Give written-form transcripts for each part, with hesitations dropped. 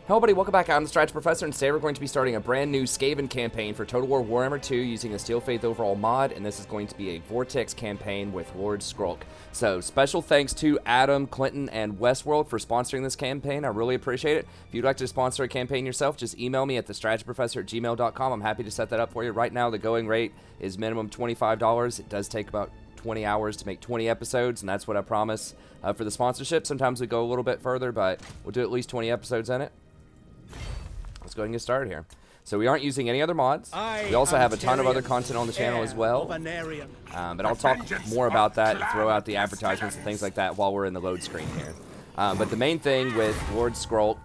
Hello buddy, welcome back. I'm the Strategy Professor, and today we're going to be starting a brand new Skaven campaign for Total War Warhammer 2 using the Steel Faith overall mod, and this is going to be a Vortex campaign with Lord Skrolk. So, special thanks to Adam, Clinton, and Westworld for sponsoring this campaign. I really appreciate it. If you'd like to sponsor a campaign yourself, just email me at thestrategyprofessor@gmail.com. I'm happy to set that up for you. Right now, the going rate is minimum $25. It does take about 20 hours to make 20 episodes, and that's what I promise for the sponsorship. Sometimes we go a little bit further, but we'll do at least 20 episodes in it. Let's go ahead and get started here. So we aren't using any other mods. We also have a ton of other content on the channel as well. But I'll talk more about that and throw out the advertisements and things like that while we're in the load screen here. But the main thing with Lord Skrolk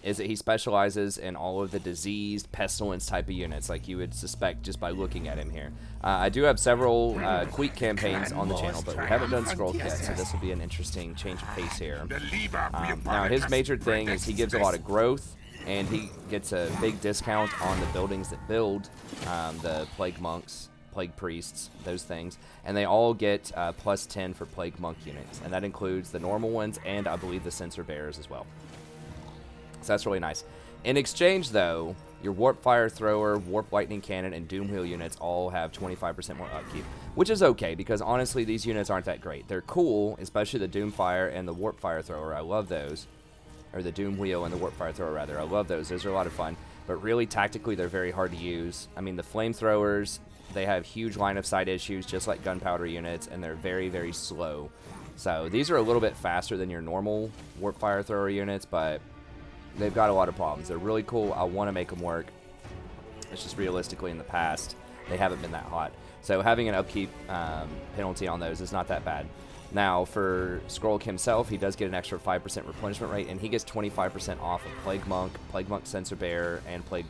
is that he specializes in all of the diseased, pestilence type of units, like you would suspect just by looking at him here. I do have several Queek campaigns on the channel, but we haven't done Skrolk yet, so this will be an interesting change of pace here. Now, his major thing is he gives a lot of growth, and he gets a big discount on the buildings that build the Plague Monks, Plague Priests, those things, and they all get plus 10 for Plague Monk units, and that includes the normal ones and I believe the Censer Bearers as well. So that's really nice. In exchange, though, your Warp Fire Thrower, Warp Lightning Cannon, and Doom Wheel units all have 25% more upkeep, which is okay because honestly, these units aren't that great. They're cool, especially the Doom Fire and the Warp Fire Thrower. I love those. Or the Doom Wheel and the Warp Fire Thrower, rather. I love those. Those are a lot of fun. But really, tactically, they're very hard to use. I mean, the Flamethrowers, they have huge line of sight issues, just like Gunpowder units, and they're very, very slow. So these are a little bit faster than your normal Warp Fire Thrower units, but they've got a lot of problems. They're really cool. I want to make them work. It's just realistically in the past, they haven't been that hot. So having an upkeep penalty on those is not that bad. Now, for Skrolk himself, he does get an extra 5% replenishment rate, and he gets 25% off of Plague Monk Censer Bearer, and Plague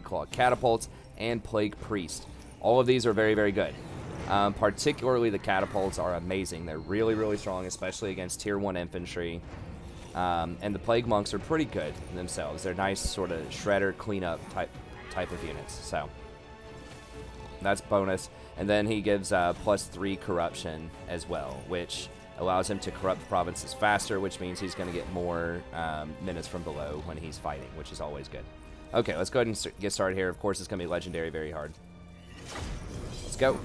Claw Catapults, and Plague Priest. All of these are very, very good. Particularly the Catapults are amazing. They're really, really strong, especially against Tier 1 infantry. And the Plague Monks are pretty good themselves. They're nice sort of shredder, cleanup type of units. So that's bonus. And then he gives plus 3 corruption as well, which allows him to corrupt provinces faster, which means he's going to get more menace from below when he's fighting, which is always good. Okay, let's go ahead and get started here. Of course, it's going to be legendary, very hard. Let's go.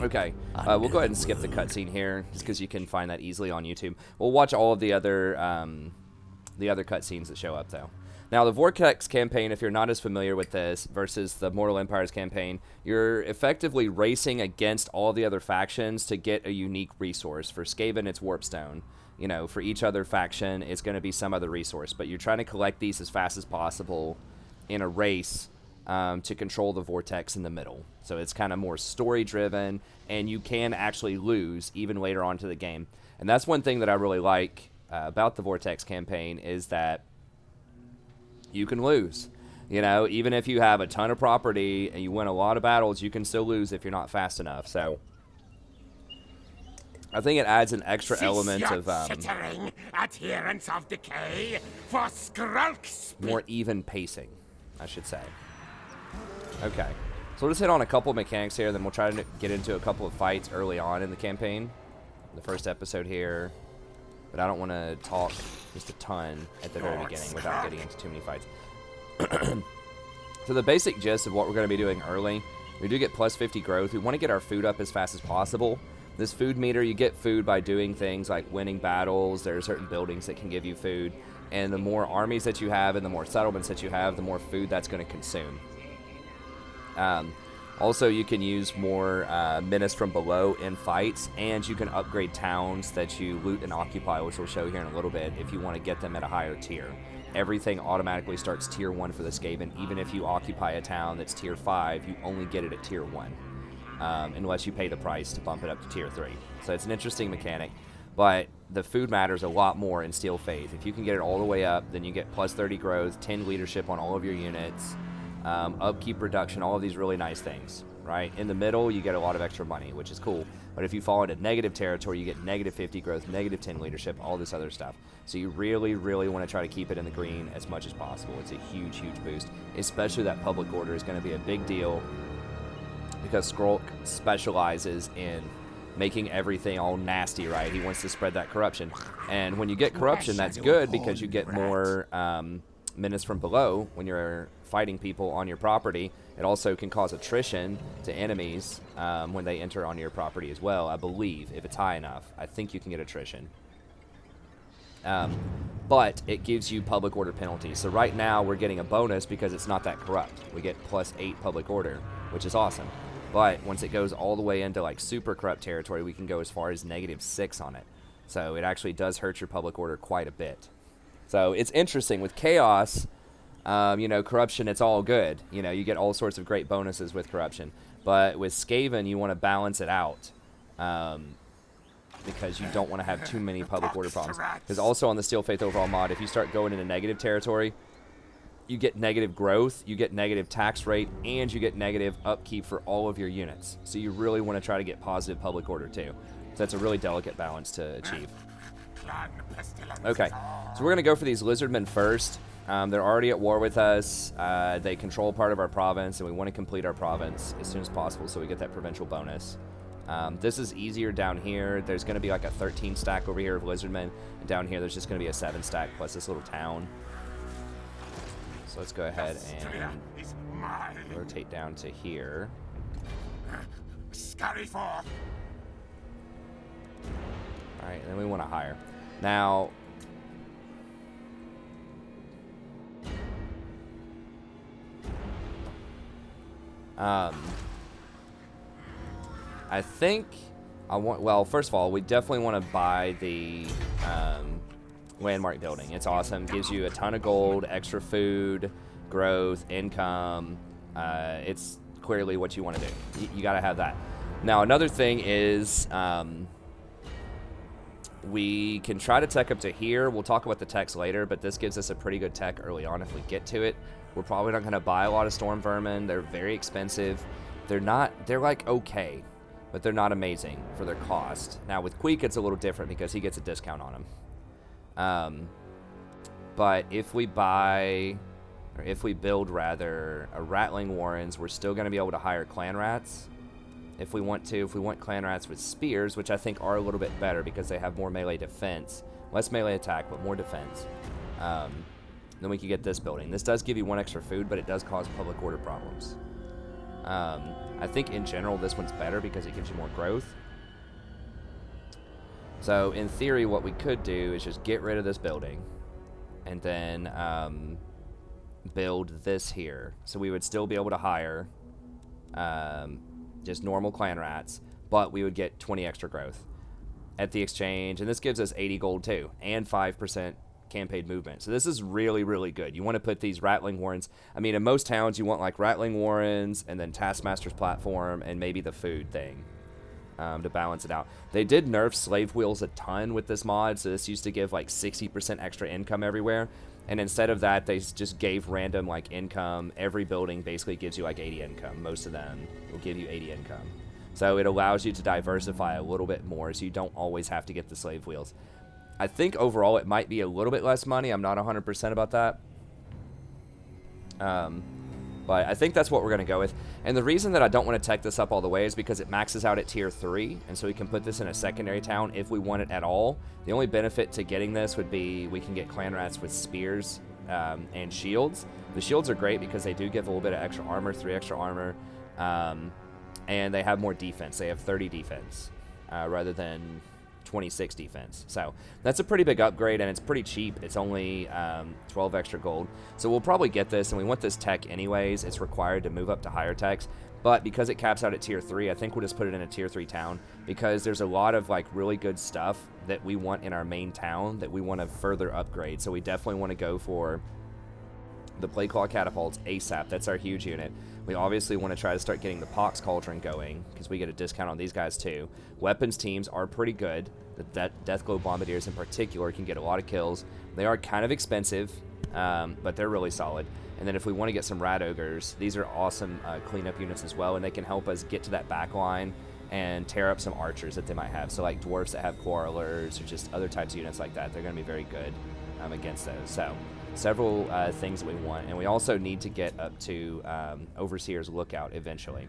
Okay, we'll go ahead and skip the cutscene here, just because you can find that easily on YouTube. We'll watch all of the other cutscenes that show up, though. Now, the Vortex campaign, if you're not as familiar with this, versus the Mortal Empires campaign, you're effectively racing against all the other factions to get a unique resource. For Skaven, it's Warpstone. You know, for each other faction, it's going to be some other resource. But you're trying to collect these as fast as possible in a race to control the Vortex in the middle. So it's kind of more story-driven, and you can actually lose even later on to the game. And that's one thing that I really like about the Vortex campaign is that you can lose. You know, even if you have a ton of property and you win a lot of battles, you can still lose if you're not fast enough. So I think it adds an extra element of adherents of decay for Skrolk more even pacing, I should say. Okay, so we'll just hit on a couple of mechanics here, then we'll try to get into a couple of fights early on in the campaign, the first episode here. But I don't want to talk just a ton at the very beginning without getting into too many fights. So the basic gist of what we're going to be doing early, we do get plus 50 growth. We want to get our food up as fast as possible. This food meter, you get food by doing things like winning battles. There are certain buildings that can give you food. And the more armies that you have and the more settlements that you have, the more food that's going to consume. Also, you can use more menace from below in fights, and you can upgrade towns that you loot and occupy, which we'll show here in a little bit, if you want to get them at a higher tier. Everything automatically starts Tier 1 for the Skaven. Even if you occupy a town that's Tier 5, you only get it at Tier 1, unless you pay the price to bump it up to Tier 3. So it's an interesting mechanic, but the food matters a lot more in Steel Faith. If you can get it all the way up, then you get plus 30 growth, 10 leadership on all of your units, upkeep reduction, all of these really nice things, right? In the middle, you get a lot of extra money, which is cool. But if you fall into negative territory, you get negative 50 growth, negative 10 leadership, all this other stuff. So you really, really want to try to keep it in the green as much as possible. It's a huge, huge boost. Especially that public order is going to be a big deal because Skrolk specializes in making everything all nasty, right? He wants to spread that corruption. And when you get corruption, that's good because you get more menace from below when you're fighting people on your property. It also can cause attrition to enemies when they enter on your property as well, I believe, if it's high enough. I think you can get attrition. But it gives you public order penalties. So right now we're getting a bonus because it's not that corrupt. We get +8 public order, which is awesome. But once it goes all the way into like super corrupt territory, we can go as far as -6 on it. So it actually does hurt your public order quite a bit. So it's interesting with chaos. You know, corruption, it's all good. You know, you get all sorts of great bonuses with corruption. But with Skaven, you want to balance it out. Because you don't want to have too many public order problems. Because also on the Steel Faith overall mod, if you start going into negative territory, you get negative growth, you get negative tax rate, and you get negative upkeep for all of your units. So you really want to try to get positive public order too. So that's a really delicate balance to achieve. Okay, so we're going to go for these Lizardmen first. They're already at war with us. They control part of our province, and we want to complete our province as soon as possible so we get that provincial bonus. This is easier down here. There's going to be like a 13 stack over here of Lizardmen. And down here, there's just going to be a 7 stack plus this little town. So let's go ahead and rotate down to here. Scurry forth. All right, and then we want to hire. Now, I think I want, well, first of all, we definitely want to buy the landmark building. It's awesome. Gives you a ton of gold, extra food, growth, income. It's clearly what you want to do. You got to have that. Now, another thing is we can try to tech up to here. We'll talk about the techs later, but this gives us a pretty good tech early on if we get to it. We're probably not going to buy a lot of storm vermin. They're very expensive. They're like okay, but they're not amazing for their cost. Now with Queek, it's a little different because he gets a discount on them. But if we buy, or if we build rather, a Rattling Warrens, we're still going to be able to hire clan rats if we want to. If we want clan rats with spears, which I think are a little bit better because they have more melee defense. Less melee attack, but more defense. Then we could get this building. This does give you 1 extra food, but it does cause public order problems. I think in general this one's better because it gives you more growth. So in theory what we could do is just get rid of this building and then build this here. So we would still be able to hire just normal clan rats, but we would get 20 extra growth at the exchange. And this gives us 80 gold too and 5% campaign movement. So this is really, really good. You want to put these Rattling Warrens. I mean, in most towns, you want like Rattling Warrens and then Taskmaster's platform and maybe the food thing to balance it out. They did nerf slave wheels a ton with this mod. So this used to give like 60% extra income everywhere. And instead of that, they just gave random like income. Every building basically gives you like 80 income. Most of them will give you 80 income. So it allows you to diversify a little bit more so you don't always have to get the slave wheels. I think overall it might be a little bit less money. I'm not 100% about that. But I think that's what we're going to go with. And the reason that I don't want to tech this up all the way is because it maxes out at tier 3. And so we can put this in a secondary town if we want it at all. The only benefit to getting this would be we can get clan rats with spears and shields. The shields are great because they do give a little bit of extra armor, 3 extra armor. And they have more defense. They have 30 defense rather than 26 defense. So that's a pretty big upgrade, and it's pretty cheap. It's only 12 extra gold. So we'll probably get this, and we want this tech anyways. It's required to move up to higher techs. But because it caps out at tier 3, I think we'll just put it in a tier 3 town because there's a lot of like really good stuff that we want in our main town that we want to further upgrade. So we definitely want to go for the Plagueclaw catapults ASAP. That's our huge unit. We obviously want to try to start getting the Pox Cauldron going because we get a discount on these guys too. Weapons teams are pretty good. The Deathglow Bombardiers in particular can get a lot of kills. They are kind of expensive, but they're really solid. And then if we want to get some Rat Ogres, these are awesome cleanup units as well, and they can help us get to that back line and tear up some archers that they might have. So like dwarfs that have quarrelers or just other types of units like that, they're going to be very good against those. So several things that we want, and we also need to get up to Overseer's Lookout eventually.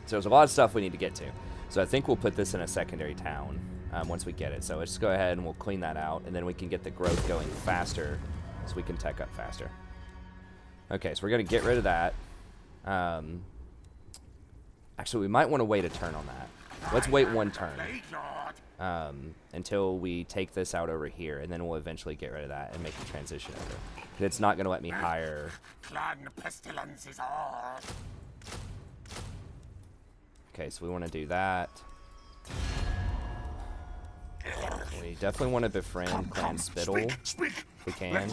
So there's a lot of stuff we need to get to. So I think we'll put this in a secondary town once we get it. So let's just go ahead and we'll clean that out, and then we can get the growth going faster so we can tech up faster. Okay, so we're going to get rid of that. Actually, we might want to wait a turn on that. Let's wait one turn until we take this out over here, and then we'll eventually get rid of that and make the transition over. It's not going to let me hire... Okay, so we want to do that. We definitely want to befriend Clan Spittle if we can.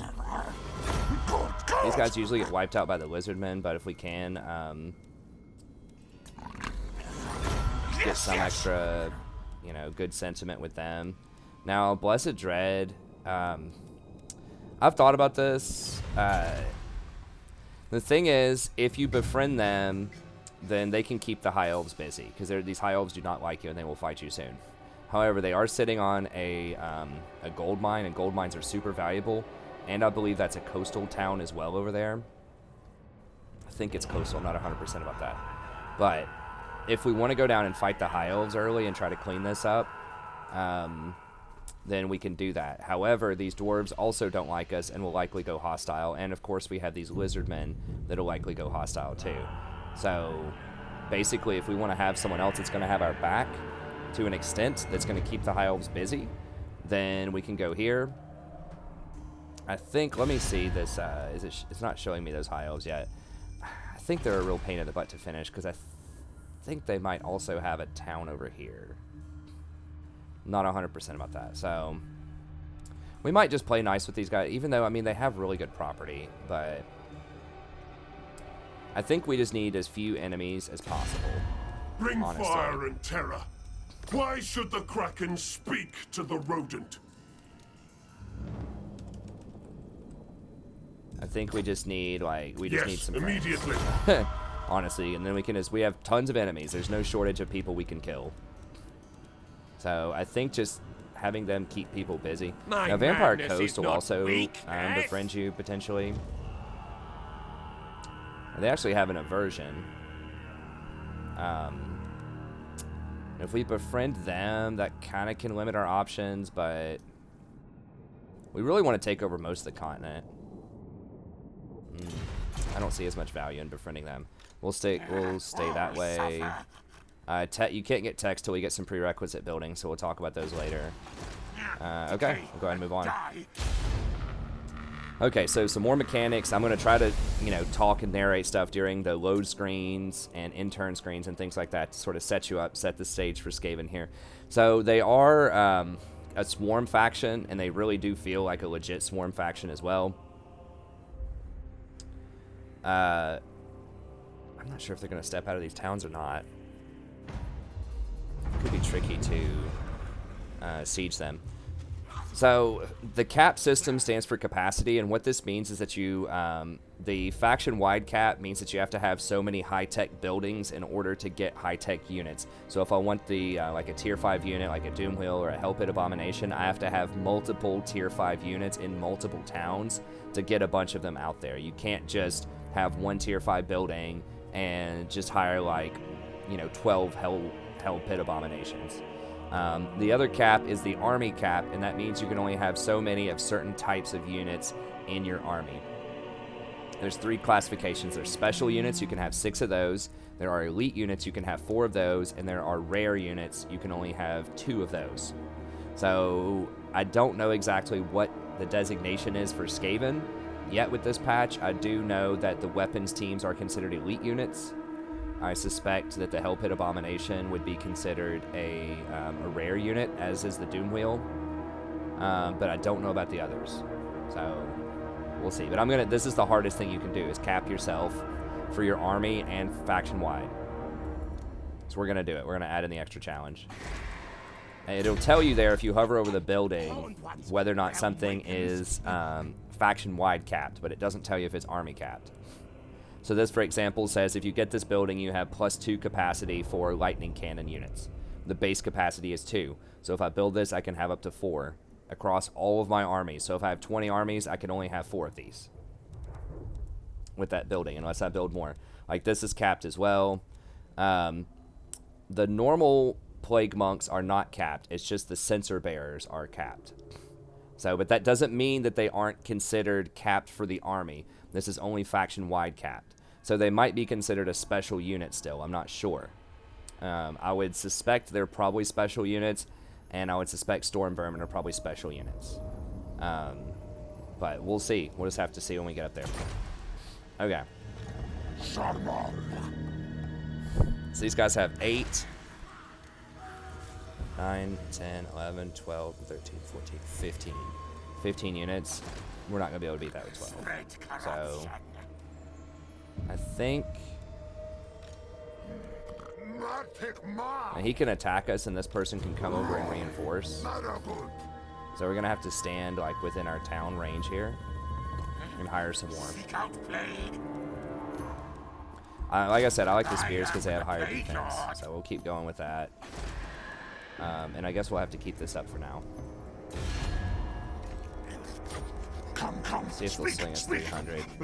These guys usually get wiped out by the Lizardmen, but if we can get some extra, you know, good sentiment with them. Now, Blessed Dread, I've thought about this. The thing is, if you befriend them, then they can keep the High Elves busy, because these High Elves do not like you and they will fight you soon. However, they are sitting on a gold mine, and gold mines are super valuable, and I believe that's a coastal town as well over there. I think it's coastal, I'm not 100% about that. But if we want to go down and fight the High Elves early and try to clean this up, then we can do that. However, these dwarves also don't like us and will likely go hostile, and of course we have these Lizardmen that will likely go hostile too. So basically, if we want to have someone else that's going to have our back to an extent, that's going to keep the High Elves busy, then we can go here. I think, let me see this, it's not showing me those High Elves yet. I think they're a real pain in the butt to finish, because I think they might also have a town over here. Not 100% about that, so we might just play nice with these guys, even though, I mean, they have really good property, but I think we just need as few enemies as possible. Bring honestly. fire and terror. Why should the Kraken speak to the rodent? I think we just need, like, we just need some friends. Immediately. Honestly, and then we can just, we have tons of enemies. There's no shortage of people we can kill. So I think just having them keep people busy. Now, Vampire Coast will also befriend you, potentially. They actually have an aversion. If we befriend them, that kind of can limit our options, but we really want to take over most of the continent. I don't see as much value in befriending them. We'll stay that way. You can't get text till we get some prerequisite buildings, so we'll talk about those later. Okay, we'll go ahead and move on. Okay, so some more mechanics. I'm going to try to, you know, talk and narrate stuff during the load screens and intern screens and things like that to sort of set you up, set the stage for Skaven here. So they are a swarm faction, and they really do feel like a legit swarm faction as well. I'm not sure if they're going to step out of these towns or not. It could be tricky to siege them. So the cap system stands for capacity, and what this means is that you, the faction-wide cap means that you have to have so many high-tech buildings in order to get high-tech units. So if I want the like a tier 5 unit, like a Doomwheel or a Hellpit Abomination, I have to have multiple tier 5 units in multiple towns to get a bunch of them out there. You can't just have one tier 5 building and just hire, like, you know, 12 Hellpit Abominations. The other cap is the army cap, and that means you can only have so many of certain types of units in your army. There's 3 classifications. There's special units, you can have 6 of those. There are elite units, you can have 4 of those, and there are rare units, you can only have 2 of those. So I don't know exactly what the designation is for Skaven yet with this patch. I do know that the weapons teams are considered elite units. I suspect that the Hellpit Abomination would be considered a rare unit, as is the Doomwheel. But I don't know about the others. So we'll see. But this is the hardest thing you can do, is cap yourself for your army and faction-wide. So we're going to do it. We're going to add in the extra challenge. And it'll tell you there, if you hover over the building, whether or not something is faction-wide capped, but it doesn't tell you if it's army capped. So this, for example, says if you get this building, you have +2 capacity for lightning cannon units. The base capacity is 2. So if I build this, I can have up to 4 across all of my armies. So if I have 20 armies, I can only have 4 of these with that building, unless I build more. Like, this is capped as well. the normal plague monks are not capped. It's just the censer bearers are capped. So, but that doesn't mean that they aren't considered capped for the army. This is only faction-wide capped. So they might be considered a special unit still. I'm not sure. I would suspect they're probably special units, and I would suspect Storm Vermin are probably special units. But we'll see. We'll just have to see when we get up there. Okay. So these guys have 8, 9, 10, 11, 12, 13, 14, 15. 15 units. We're not going to be able to beat that with 12. So I think he can attack us, and this person can come over and reinforce. So we're going to have to stand like within our town range here and hire some more. Like I said, I like the spears because they have higher defense, so we'll keep going with that. And I guess we'll have to keep this up for now. See if they'll sling us 300. A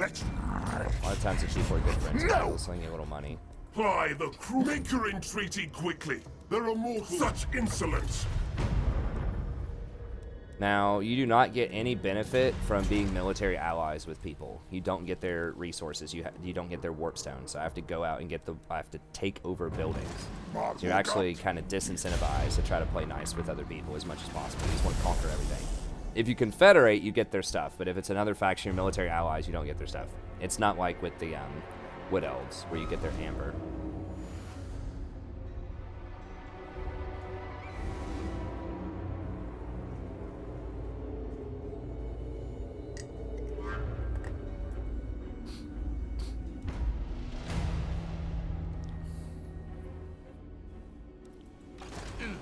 lot of times the people are good friends, but they'll sling you a little money. Ply the crew. Make your entreaty quickly. There are more such insolence. Now, you do not get any benefit from being military allies with people. You don't get their resources. You don't get their warp stones. So I have to go out and get I have to take over buildings. So you're actually kind of disincentivized to try to play nice with other people as much as possible. You just want to conquer everything. If you confederate, you get their stuff. But if it's another faction of military allies, you don't get their stuff. It's not like with the Wood Elves, where you get their amber.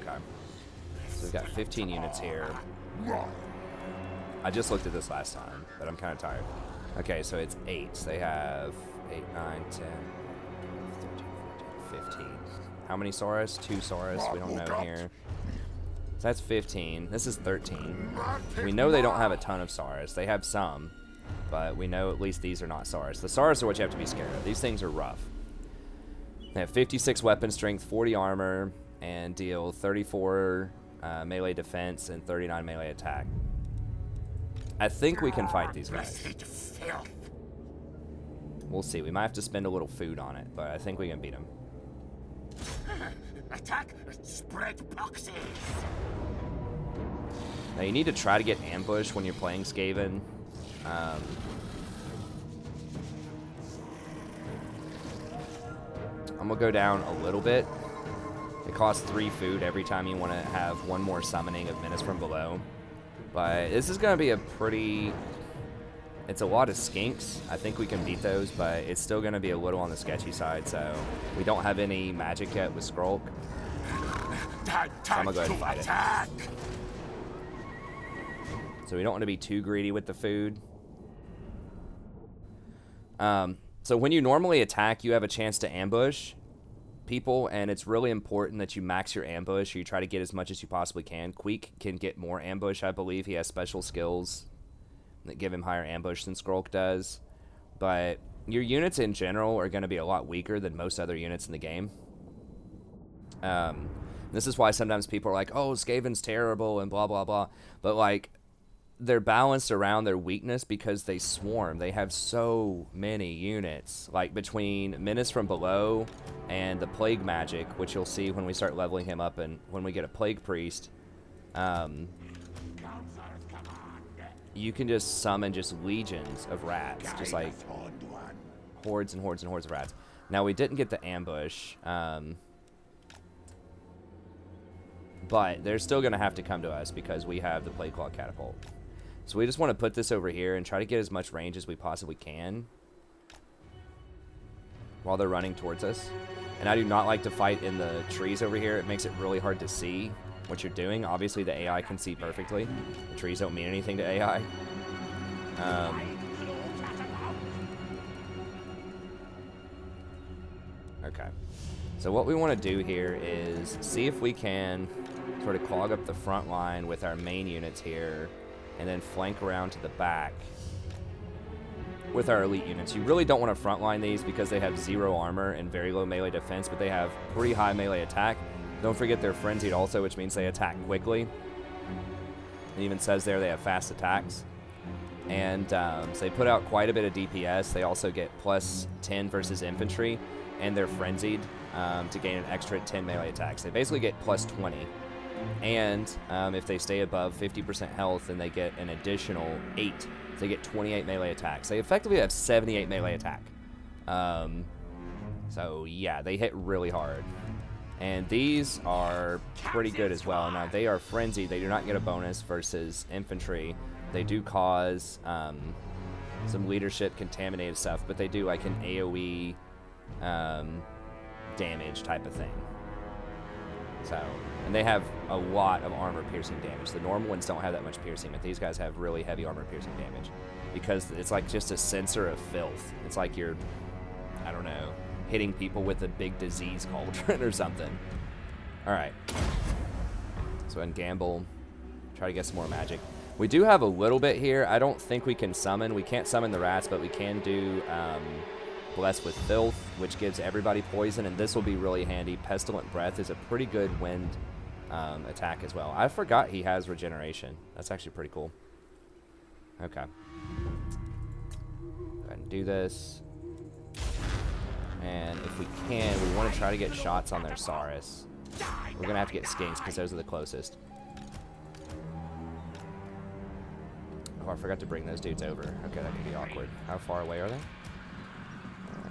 Okay. So we've got 15 units here. I just looked at this last time, but I'm kind of tired. Okay, so it's 8. So they have 8, 9, 10, 13, 14, 15. How many Saurus? 2 Saurus. We don't know here. So that's 15. This is 13. We know they don't have a ton of Saurus. They have some, but we know at least these are not Saurus. The Saurus are what you have to be scared of. These things are rough. They have 56 weapon strength, 40 armor, and deal 34 melee defense and 39 melee attack. I think we can fight these guys. We'll see. We might have to spend a little food on it, but I think we can beat them. Attack! Spread boxes! Now you need to try to get ambush when you're playing Skaven. I'm gonna go down a little bit. It costs 3 food every time you want to have one more summoning of Menace from Below. But this is gonna be a pretty... It's a lot of skinks. I think we can beat those, but it's still gonna be a little on the sketchy side, so we don't have any magic yet with Skrolk. So I'm gonna go ahead and fight it. So we don't want to be too greedy with the food. So when you normally attack, you have a chance to ambush people, and it's really important that you max your ambush. You try to get as much as you possibly can. Queek can get more ambush, I believe. He has special skills that give him higher ambush than Skrolk does. But your units in general are going to be a lot weaker than most other units in the game. This is why sometimes people are like, oh, Skaven's terrible and blah, blah, blah. But, like, they're balanced around their weakness because they swarm. They have so many units. Like, between Menace from Below and the Plague Magic, which you'll see when we start leveling him up and when we get a Plague Priest, you can just summon just legions of rats. Just, like, hordes and hordes and hordes of rats. Now, we didn't get the ambush, but they're still going to have to come to us because we have the Plague Claw Catapult. So we just want to put this over here and try to get as much range as we possibly can while they're running towards us. And I do not like to fight in the trees over here. It makes it really hard to see what you're doing. Obviously, the AI can see perfectly. The trees don't mean anything to AI. Okay. So what we want to do here is see if we can sort of clog up the front line with our main units here and then flank around to the back with our elite units. You really don't want to frontline these because they have 0 armor and very low melee defense, but they have pretty high melee attack. Don't forget they're frenzied also, which means they attack quickly. It even says there they have fast attacks. And so they put out quite a bit of DPS. They also get plus 10 versus infantry, and they're frenzied to gain an extra 10 melee attacks. They basically get plus 20. And if they stay above 50% health, then they get an additional 8. So they get 28 melee attacks. They effectively have 78 melee attack. So yeah, they hit really hard. And these are pretty good as well. Now, they are frenzied. They do not get a bonus versus infantry. They do cause some leadership contaminated stuff, but they do like an AoE damage type of thing. So, and they have a lot of armor piercing damage. The normal ones don't have that much piercing, but these guys have really heavy armor piercing damage because it's like just a sensor of filth. It's like you're, I don't know, hitting people with a big disease cauldron or something. All right. So and gamble, try to get some more magic. We do have a little bit here. I don't think we can summon. We can't summon the rats, but we can do Bless with Filth, which gives everybody poison, and this will be really handy. Pestilent Breath is a pretty good wind attack as well. I forgot he has regeneration. That's actually pretty cool. Okay. Go ahead and do this. And if we can, we want to try to get shots on their Saurus. We're going to have to get skinks because those are the closest. Oh, I forgot to bring those dudes over. Okay, that could be awkward. How far away are they?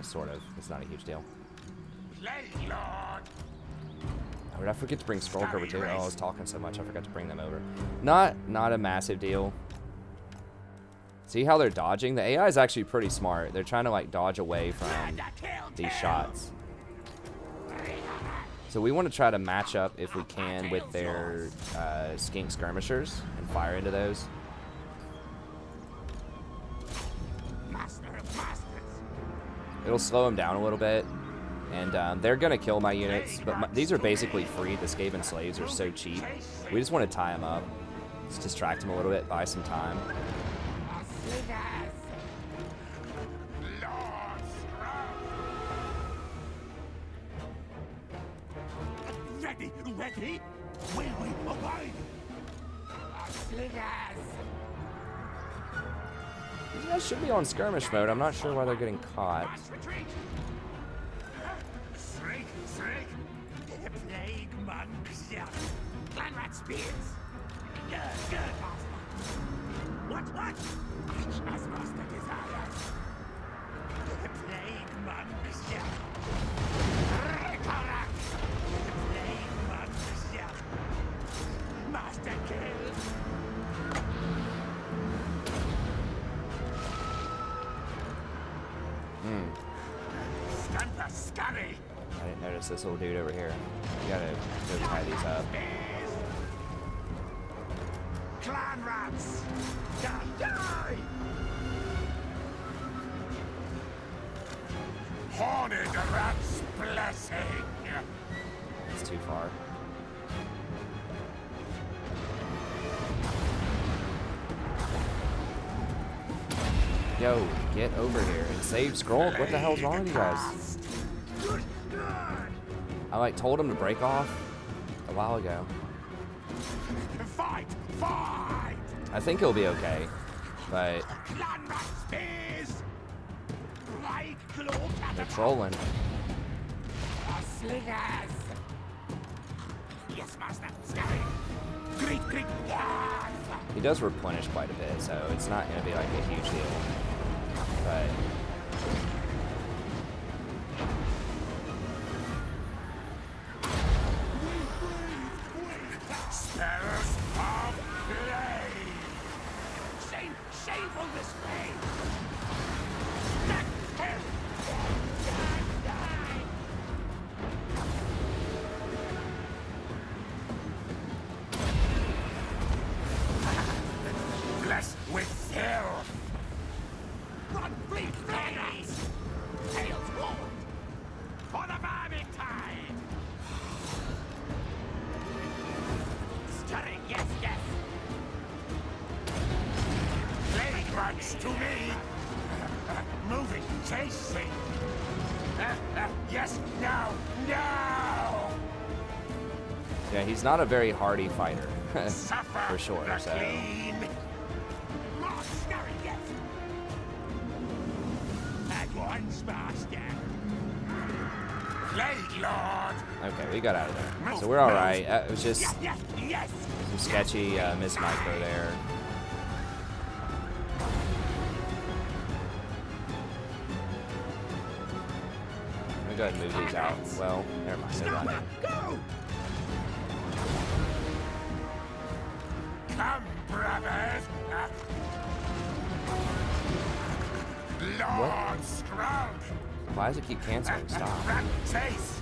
Sort of. It's not a huge deal. Oh, did I forget to bring Skrolk over too? Oh, I was talking so much, I forgot to bring them over. Not a massive deal. See how they're dodging? The AI is actually pretty smart. They're trying to like dodge away from these shots. So we want to try to match up if we can with their skink skirmishers and fire into those. It'll slow them down a little bit, and they're going to kill my units, but these are basically free. The Skaven slaves are so cheap. We just want to tie them up. Let's distract them a little bit, buy some time. Ready, ready? Will we abide? These guys should be on skirmish mode. I'm not sure why they're getting caught. Plague monks, clan rat spears. What? As master desires. Plague monks, plague monks, master kill. Scurry. I didn't notice this little dude over here. We gotta go tie these up. Clan rats! Die! Horned rat's blessing! It's too far. Yo, get over here and save Skrolk. What the hell's wrong with you guys? I like told him to break off a while ago. Fight! I think he'll be okay, but they're trolling. Yes, master. Great. He does replenish quite a bit, so it's not going to be like a huge deal. But Spells of flame. Shameful display. Blessed with filth. Run, fleet, flames. Tails rolled. For the vermin tide. Stirring, yes. Plague runs to me. moving, chasing. Yes, no, no! Yeah, he's not a very hardy fighter, Suffer for sure, the so... clean. More scurry yet. At once, master. Plague Lord. Okay, we got out of there. So we're alright. It was just Yes, yes. some sketchy miss micro there. Let me go ahead and move these out. Well, never mind, they're running. Go! Come, brothers. Lord Skrolk. Why does it keep canceling? Stop. Rat chase.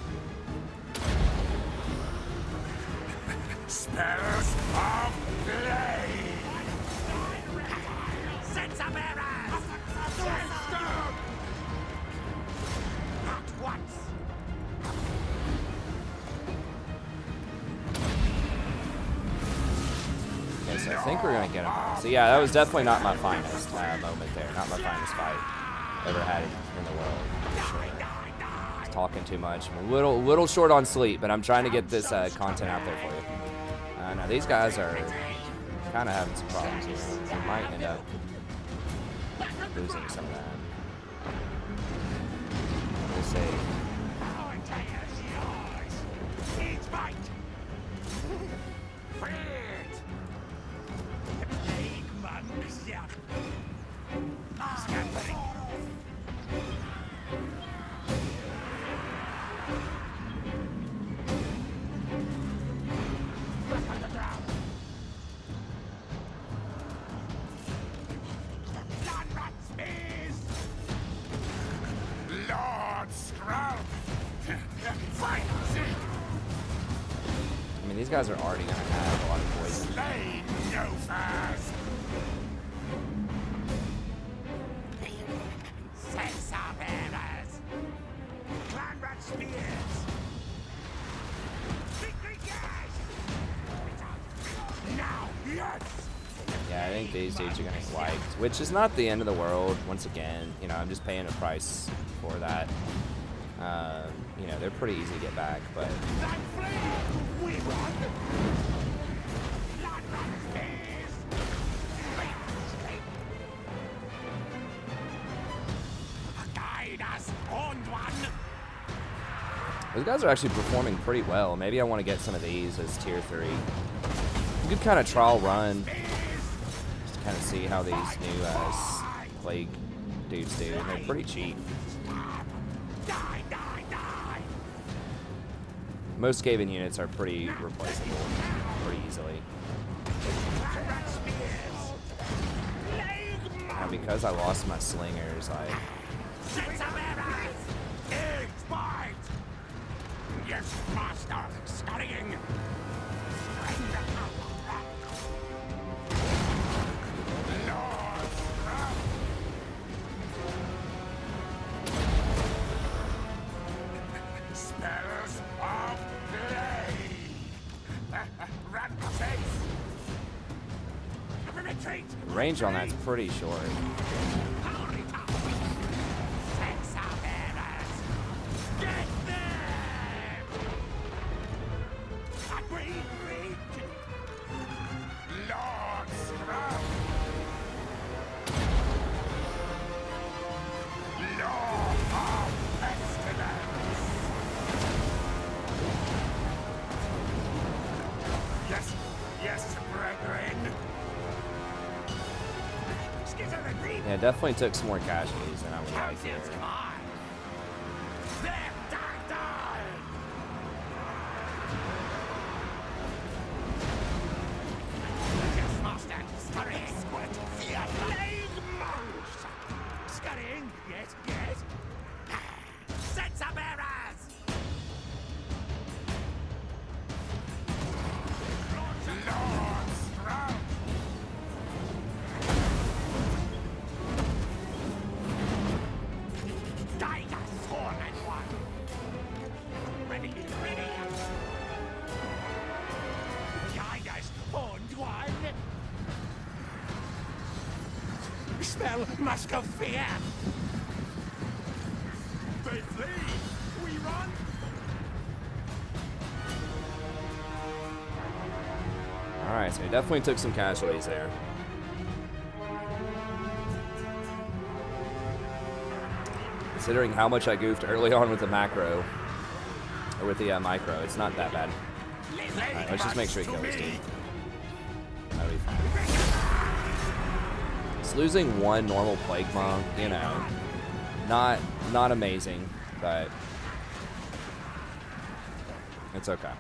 Spells of blade. Sense of errors. At once. Okay, so I think we're gonna get him. So yeah, that was definitely not my finest moment there. Not my finest fight ever had in the world. For sure. I was talking too much. I'm a little short on sleep, but I'm trying to get this content out there for you. Now these guys are kind of having some problems here. We might end up losing some of that. We'll see. Our tiger's yours. Each bite. Free it. The plague monks, yeah. Scattering. Lord Skrolk. Fight. I mean, these guys are already gonna have a lot of poison. Slay no fast. Sense of errors. Clan rat spears. Secret gas. Now, yes. Yeah, I think these dudes are gonna get wiped, which is not the end of the world. Once again, you know, I'm just paying a price for that. You know, they're pretty easy to get back, but That flame. We run. Clan rat spears. Guide us, horned one. those guys are actually performing pretty well. Maybe I want to get some of these as tier 3. A good kind of trial run. Just to kind of see how these new plague dudes do. And they're pretty cheap. Die, die, die. Most Skaven units are pretty replaceable pretty easily. Clan rat spears. Plague Now, because I lost my slingers, Sense of errors! Each bite! Yes, master! Scurrying! Lord Skrolk! Spells of blade! Rat chase! Retreat! the range on that's pretty short. Sense of errors! Get them! Agreed! Lord Skrolk! Lord of pestilence! Yes, yes, brethren! Yeah, definitely took some more casualties than I would like here. Council's mine! There, die, die! Yes, master! Scurry! Squirt! Fear! Plague monks! Scurrying! Yes, yes! Sense of errors! Lord Skrolk! Die, das Horn and one! Ready, ready! Die, das horned one! Smell musk of fear! We run. Alright, so he definitely took some casualties there. Considering how much I goofed early on with the macro, or with the micro, it's not that bad. Alright, let's just make sure he kills this dude. That'll be fine. It's losing one normal Plague Monk, you know, not amazing, but it's okay.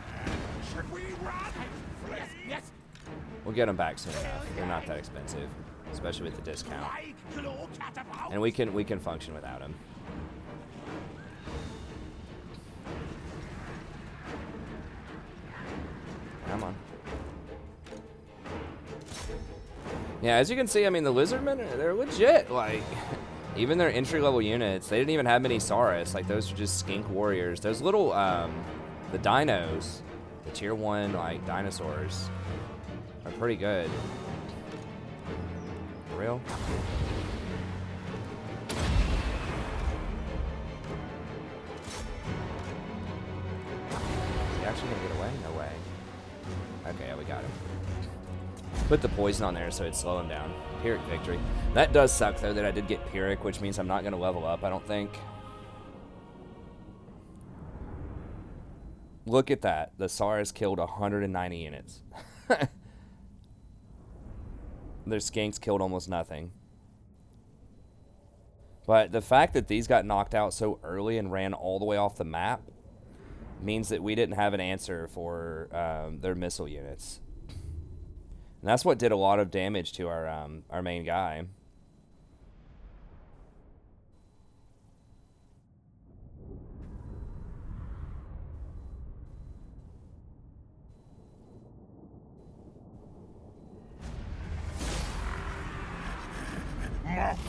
Should we run? Yes, yes. We'll get them back soon enough. They're not that expensive, especially with the discount. And we can function without him. Come on. Yeah, as you can see, I mean, the Lizardmen, they're legit. Like, even their entry-level units, they didn't even have many Saurus. Like, those are just skink warriors. Those little, the dinos, the tier 1, like, dinosaurs, are pretty good. For real? Is he actually gonna get away? No way. Okay, yeah, we got him. Put the poison on there so it'd slow him down. Pyrrhic victory. That does suck, though, that I did get Pyrrhic, which means I'm not going to level up, I don't think. Look at that. The Saurus killed 190 units. Their skinks killed almost nothing. But the fact that these got knocked out so early and ran all the way off the map means that we didn't have an answer for their missile units. And that's what did a lot of damage to our main guy.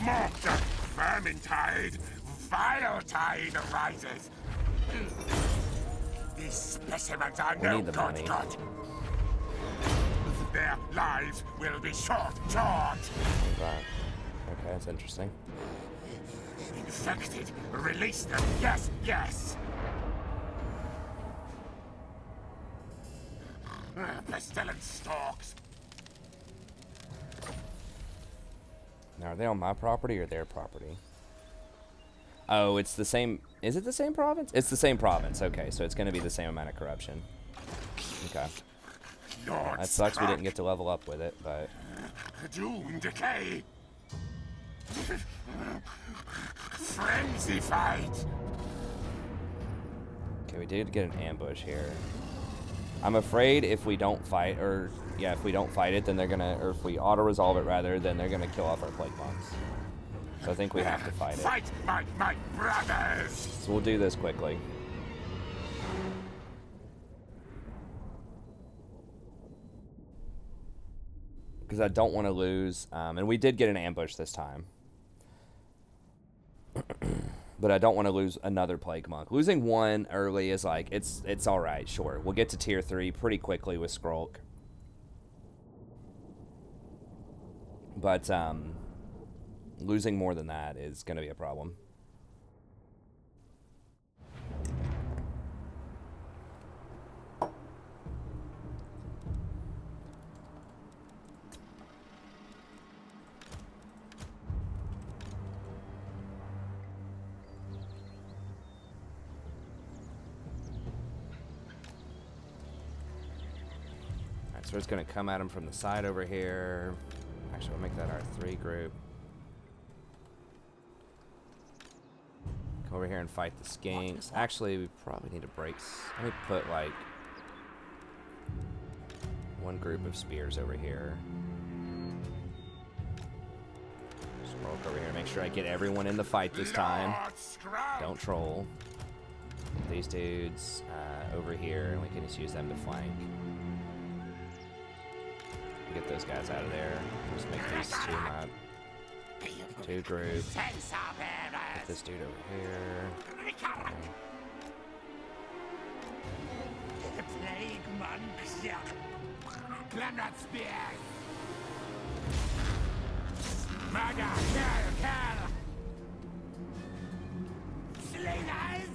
Mock, the vermin tide, vile tide arises. These specimens are We no need the money. good. Their lives will be short. Right. Okay, that's interesting. Infected, release them. Yes, yes. Pestilence stalks. Now, are they on my property or their property? Oh, it's the same. Is it the same province? It's the same province. Okay, so it's going to be the same amount of corruption. Okay. Lord That sucks we Skrolk. didn't get to level up with it, but... Doom decay. Frenzy fight. Okay, we did get an ambush here. I'm afraid if we don't fight, or... Yeah, if we don't fight it, then they're gonna... Or if we auto-resolve it, rather, then they're gonna kill off our Plague Monks. So I think we have to fight it. Fight my brothers. So we'll do this quickly. Because I don't want to lose, and we did get an ambush this time. But I don't want to lose another Plague Monk. Losing one early is like, it's alright, sure. We'll get to tier 3 pretty quickly with Skrolk. But, losing more than that is going to be a problem. So it's going to come at him from the side over here. Actually, we'll make that our 3 group. Come over here and fight the skinks. Actually, we probably need to break. Let me put like one group of spears over here. Skrolk over here. Make sure I get everyone in the fight this time. Lord Skrolk. Don't troll. These dudes over here, and we can just use them to flank. Get those guys out of there. Just make these 2 my 2 groups. Get this dude over here. Plague monks. Glenrod spears. Murder, kill. Slingers.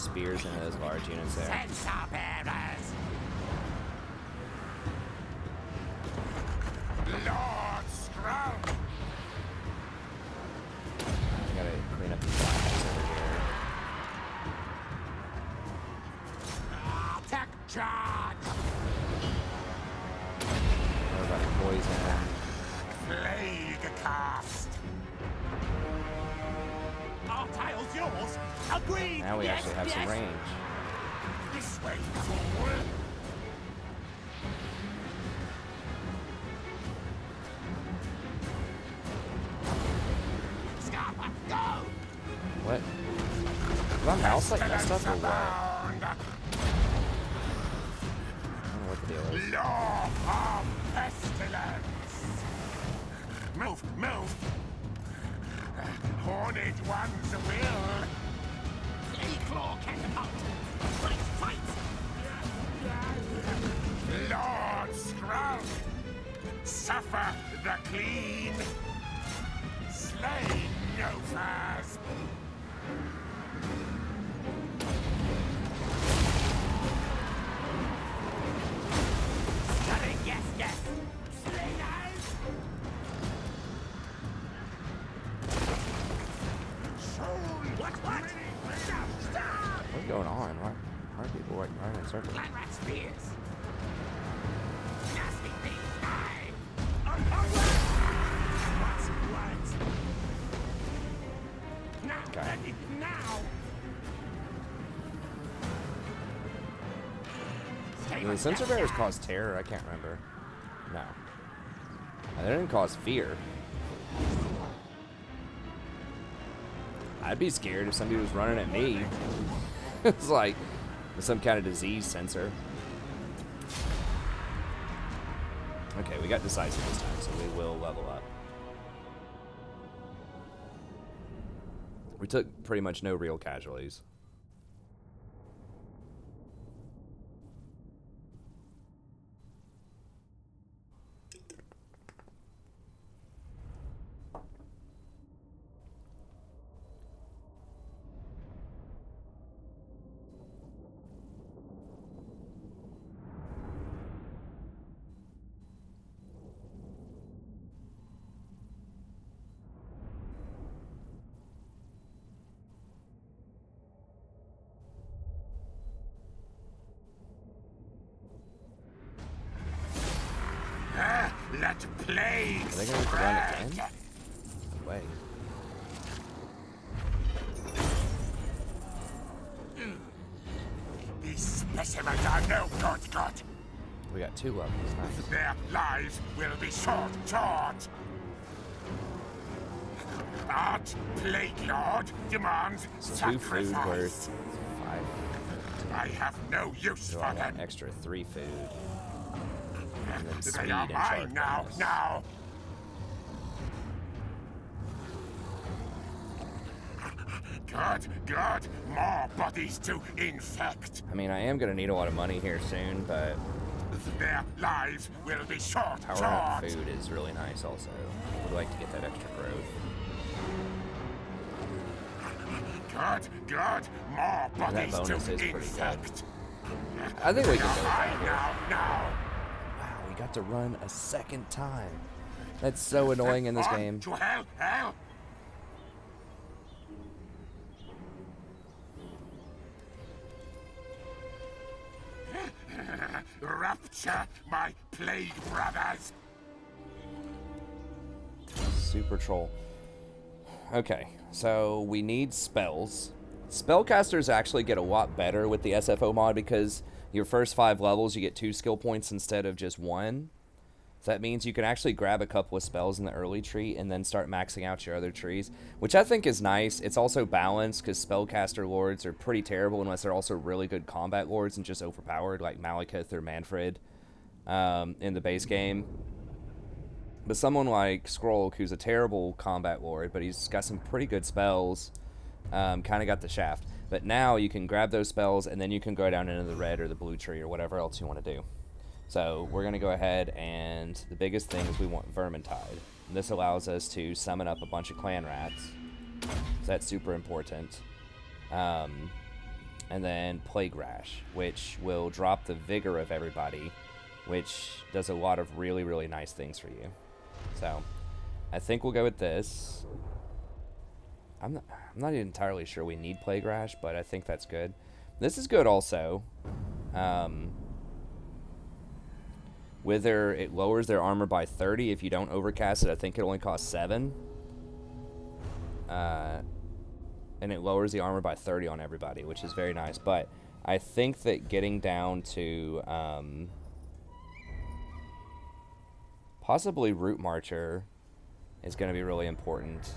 spears into those large units there. Sensor bearers. Lord Skrolk. I gotta clean up these lines over here. Tech charge. What about poison? Plague cast. Our tile's yours. Agreed. Now we yes, actually have some yes. range. This way, fool. Scapa, go. What? Is my mouse like messed up or what? I don't know what the deal is. Law of pestilence. Move, move. Horned ones will. Claw catapult. Fight, fight. Lord Skrolk. Suffer the clean. Slay Novas. Stunning, yes, yes. Slayers. What? Stop! What's going on? Why are people like running in circles? Land rat spears. Nasty things die. What? Now, Okay. now. Do the sensor bearers cause terror? I can't remember. No. They didn't cause fear. I'd be scared if somebody was running at me. It's like some kind of disease sensor. Okay, we got decisive this time, so we will level up. We took pretty much no real casualties. Let plague Are they going to run again? spread. No way. These specimens are no good. We got 2 levels. Nice. Their lives will be short. Art Plague Lord demands 2 food sacrifice. worth 5. I have no use So for I got them. extra 3 food. And then speed They are and mine sharpness. now. Good. More bodies to infect. I mean, I am going to need a lot of money here soon, but Their lives will be short. power up food is really nice also. Would like to get that extra growth. Good. More bodies bonus to is pretty good. infect. I think we can go with Mine that here. now. Wow, we got to run a second time. That's so annoying in this On game. to hell. Rapture my plague brothers. Super troll. Okay, so we need spells. Spellcasters actually get a lot better with the SFO mod because your first 5 levels you get 2 skill points instead of just 1. So that means you can actually grab a couple of spells in the early tree and then start maxing out your other trees, which I think is nice. It's also balanced because spellcaster lords are pretty terrible unless they're also really good combat lords and just overpowered like Malekith or Manfred in the base game. But someone like Skrolk, who's a terrible combat lord, but he's got some pretty good spells, kind of got the shaft. But now you can grab those spells and then you can go down into the red or the blue tree or whatever else you want to do. So we're going to go ahead, and the biggest thing is we want Vermintide. And this allows us to summon up a bunch of clan rats. So that's super important. And And then Plague Rash, which will drop the vigor of everybody, which does a lot of really, really nice things for you. So, I think we'll go with this. I'm not entirely sure we need Plague Rash, but I think that's good. This is good also. Wither, it lowers their armor by 30. If you don't overcast it, I think it only costs 7. And it lowers the armor by 30 on everybody, which is very nice. But I think that getting down to possibly Root Marcher is going to be really important.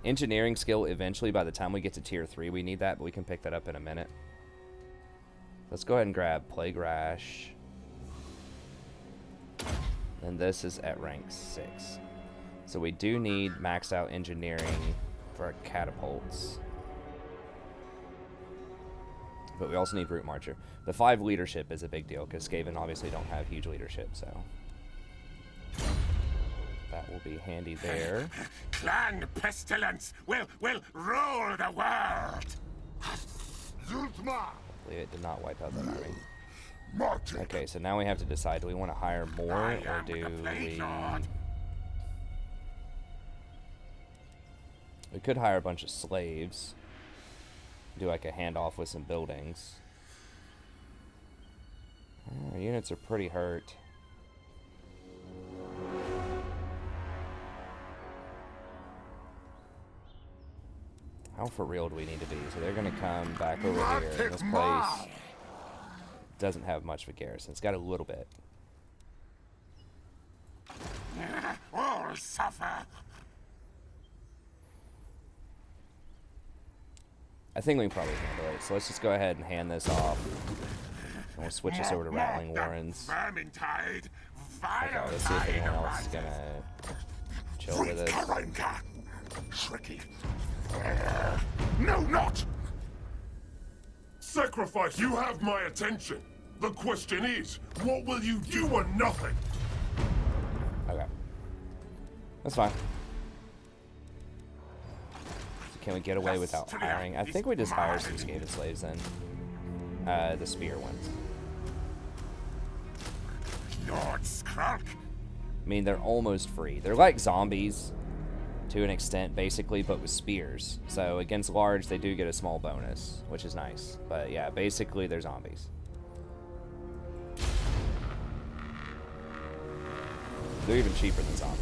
Engineering skill, eventually, by the time we get to tier 3, we need that, but we can pick that up in a minute. Let's go ahead and grab Plague Rash. And this is at rank 6. So we do need maxed out engineering for our catapults. But we also need Root Marcher. The 5 leadership is a big deal, because Skaven obviously don't have huge leadership, so that will be handy there. Clan pestilence will rule the world. Hopefully it did not wipe out that army. Okay, so now we have to decide, do we want to hire more, or do we... We could hire a bunch of slaves. Do like a handoff with some buildings. Our units are pretty hurt. How for real do we need to be? So they're going to come back over here. And this place doesn't have much of a garrison. It's got a little bit. All suffer. I think we can probably handle it. So let's just go ahead and hand this off. And we'll switch this over to Rattling Warrens. Okay, let's see if anyone else is going to chill with us. Tricky. No, not! Sacrifice, you have my attention. The question is, what will you do or nothing? Okay. That's fine. So can we get away without hiring? I think we just hire some Skaven slaves then. The spear ones. Lord Skrolk. I mean, they're almost free. They're like zombies to an extent, basically, but with spears. So against large, they do get a small bonus, which is nice. But yeah, basically, they're zombies. They're even cheaper than zombies.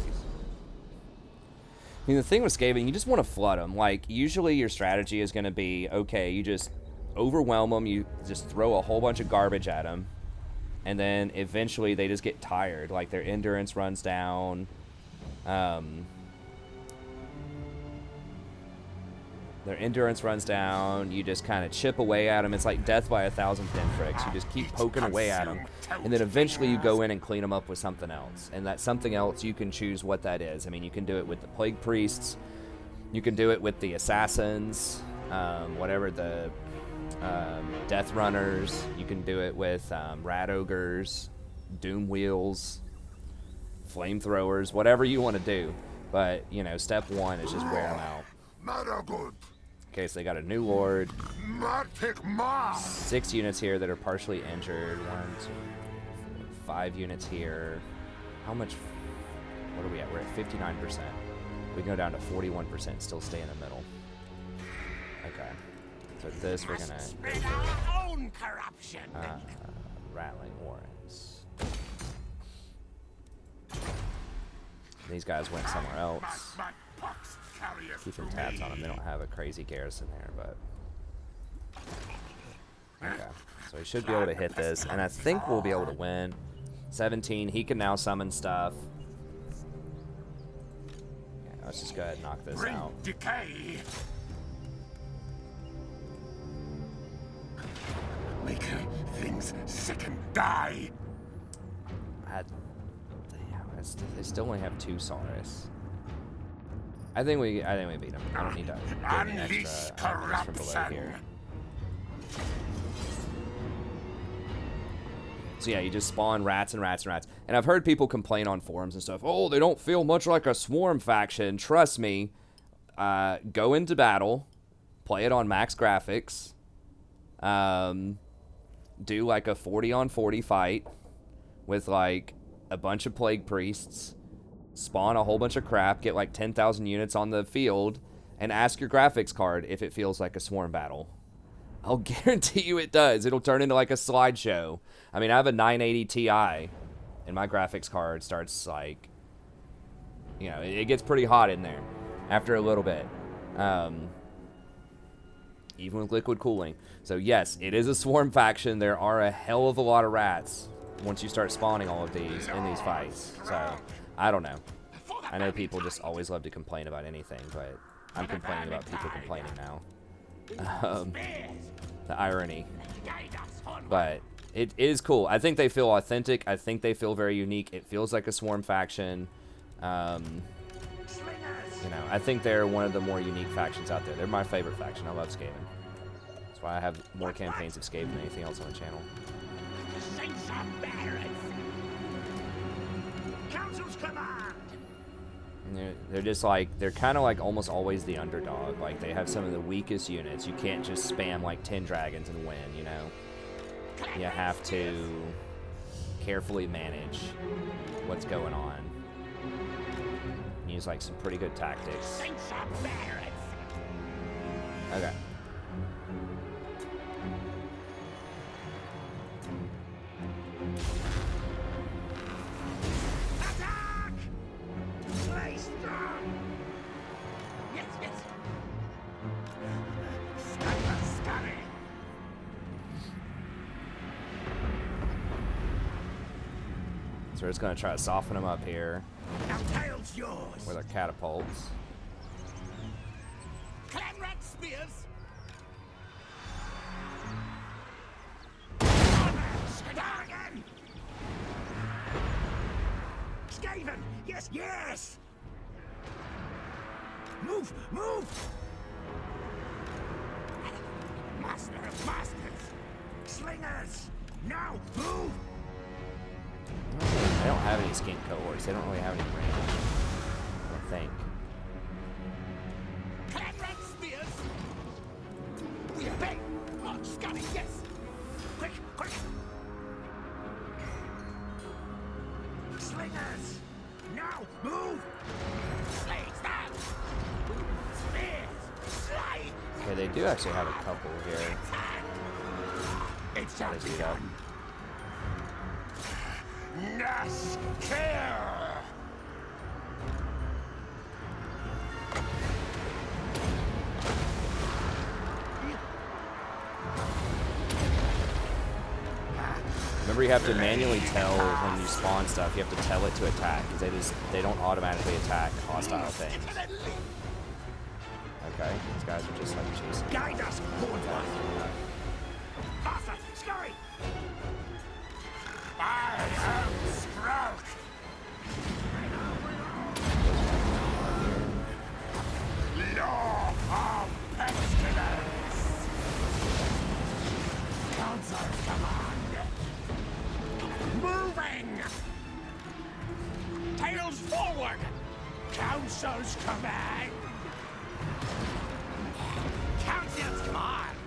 I mean, the thing with Skaven, you just want to flood them. Like, usually your strategy is going to be, okay, you just overwhelm them, you just throw a whole bunch of garbage at them, and then eventually they just get tired. Like, their endurance runs down. Their endurance runs down. You just kind of chip away at them. It's like death by 1,000 pinpricks. You just keep poking away at them, and then eventually you go in and clean them up with something else. And that something else, you can choose what that is. I mean, you can do it with the Plague Priests. You can do it with the Assassins, whatever the Death Runners. You can do it with Rat Ogres, Doom Wheels, Flamethrowers, whatever you want to do. But, you know, step one is just wear them out. Okay, so they got a new Lord. 6 units here that are partially injured. 1, 2, 3, 4, 5 units here. How much? What are we at? We're at 59%. We can go down to 41%, still stay in the middle. Okay. So with this, we're gonna spread our own corruption. Rattling Warrens. These guys went somewhere else. Keeping tabs on them. They don't have a crazy garrison there, but okay. So he should be able to hit this, and I think we'll be able to win. 17. He can now summon stuff. Yeah, let's just go ahead and knock this out. Decay. Make things sick and die. They still only have 2 Saurus. I think we beat them. I don't need to get any extra from below here. So yeah, you just spawn rats and rats and rats. And I've heard people complain on forums and stuff. Oh, they don't feel much like a swarm faction. Trust me. Go into battle, play it on max graphics, Do like a 40-on-40 fight with like a bunch of plague priests, spawn a whole bunch of crap, get like 10,000 units on the field, and ask your graphics card if it feels like a swarm battle. I'll guarantee you it does. It'll turn into like a slideshow. I mean, I have a 980 Ti, and my graphics card starts like, you know, it gets pretty hot in there after a little bit. Even with liquid cooling. So yes, it is a swarm faction. There are a hell of a lot of rats once you start spawning all of these in these fights. So, I don't know. I know people just always love to complain about anything, but I'm complaining about people complaining now. The irony. But it is cool. I think they feel authentic. I think they feel very unique. It feels like a swarm faction. You know, I think they're one of the more unique factions out there. They're my favorite faction. I love Skaven. That's why I have more campaigns of Skaven than anything else on the channel. Council's command. They're just like, they're kind of like almost always the underdog. Like, they have some of the weakest units. You can't just spam like 10 dragons and win, you know? You have to carefully manage what's going on. Use like some pretty good tactics. Okay. Attack! Place down! Yes, yes. Scurry. So we're just gonna try to soften them up here Now tail's yours. with our catapults. Clanrat spears. Skaven! Skaven! Yes, yes! Move, move! Master of masters! Slingers! Now, move! They don't have any skink cohorts. They don't really have any range, I don't think. Clanrat spears! We obey! Oh, Scotty, yes! Quick, quick! Slingers! Now, move! Slings that! Spears! Slay! Okay, they do actually have a couple here. It's How out they do to that. Nash care! Remember, you have to manually tell when you spawn stuff. You have to tell it to attack because they don't automatically attack hostile things. Okay, these guys are just like chasing. Guide us, Vortex! Faster, scurry! I am Skrolk! Law of pestilence! Council's command! Moving! Tails forward! Council's command! Council's command!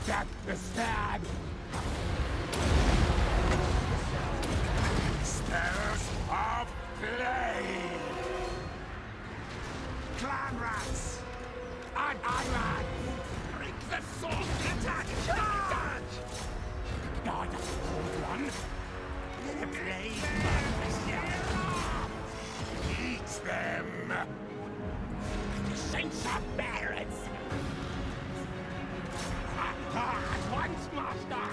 Death is bad! Spells of plague! Clan rats! On island! Break the sword! Attack! Charge! No, that's the old one! The plague monster! Eat them! The saints are barons! At once, master!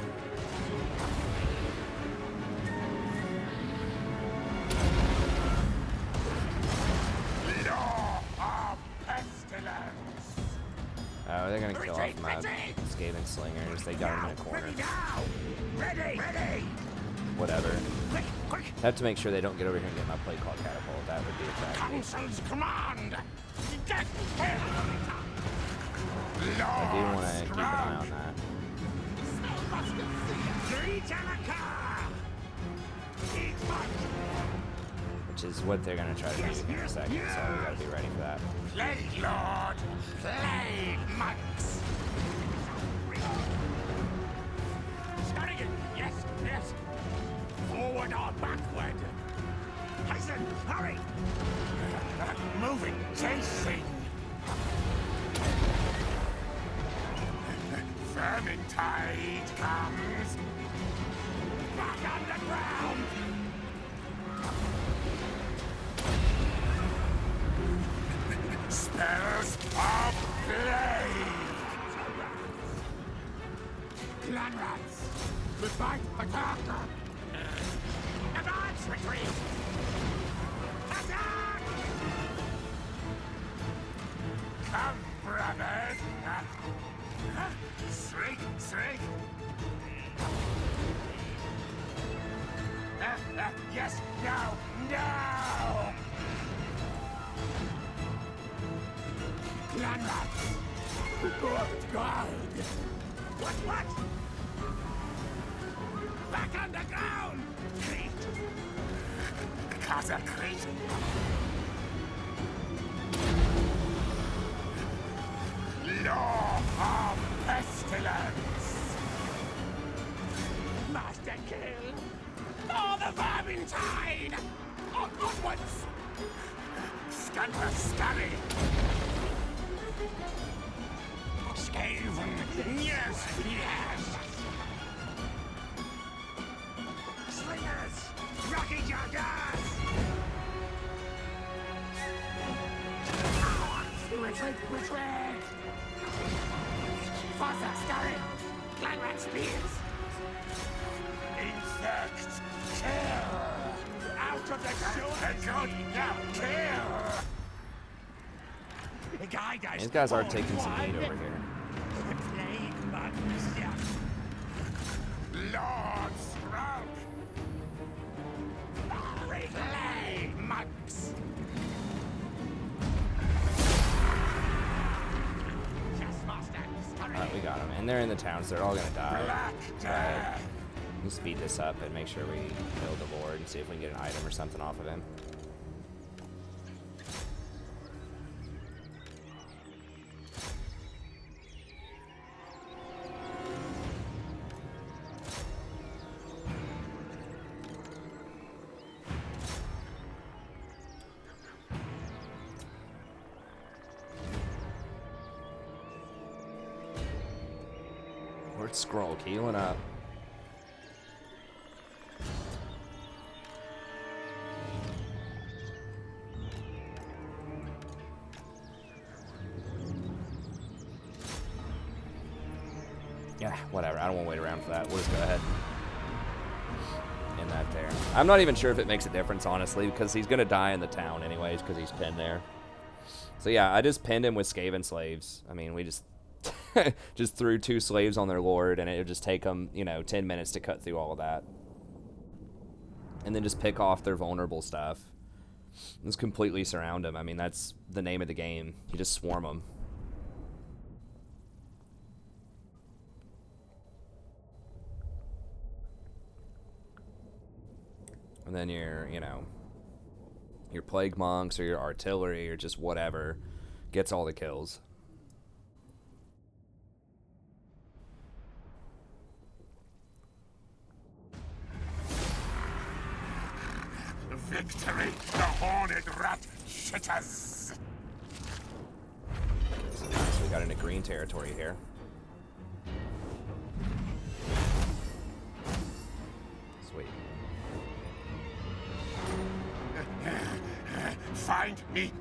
Law of pestilence! Oh, they're gonna kill off my Skaven slingers. They got them in a corner. Ready now! Ready! Ready! Whatever. Quick! Quick! I have to make sure they don't get over here and get my play call catapult. That would be a tragedy. Council's command! Get him! I do want to keep an eye on that. Which is what they're gonna try to do in a second, so we gotta be ready for that. Plague Lord! Plague Monks! Yes. Forward or backward? Hasten! Hurry! Moving! Chasing! Vermintide comes! Back underground! Spells of plague! Clan rats! Fight! Attack! Advance! Retreat! Attack! Come, brothers! Shriek! Shriek! Yes! No! No! Clan rats! Good God! What? Back underground! Crete! Casa Crete! Law of pestilence! Master kill! Oh, the vermintide! Onwards! Scunner scurry! Skaven! Yes! Yes! Slingers! Rocky joggers! Retreat! Retreat! Faster! Scurry! Clan rat spears! Insect! Kill! Out of the good! Now kill! These guys are taking some heat over here. The plague bugs! Lord Skrolk! Plague mugs! Alright, we got them. And they're in the town, so they're all gonna die. But we'll speed this up and make sure we kill the Lord and see if we can get an item or something off of him. Where's Skrolk? Healing up. Yeah, whatever. I don't want to wait around for that. We'll just go ahead. In that there. I'm not even sure if it makes a difference, honestly, because he's going to die in the town anyways, because he's pinned there. So yeah, I just pinned him with Skaven slaves. I mean, we just just threw 2 slaves on their lord, and it would just take them, you know, 10 minutes to cut through all of that. And then just pick off their vulnerable stuff. Just completely surround them. I mean, that's the name of the game. You just swarm them. And then your, you know, your plague monks or your artillery or just whatever gets all the kills. Victory! The horned rat shitters! So nice. We got into green territory here. Sweet. Find me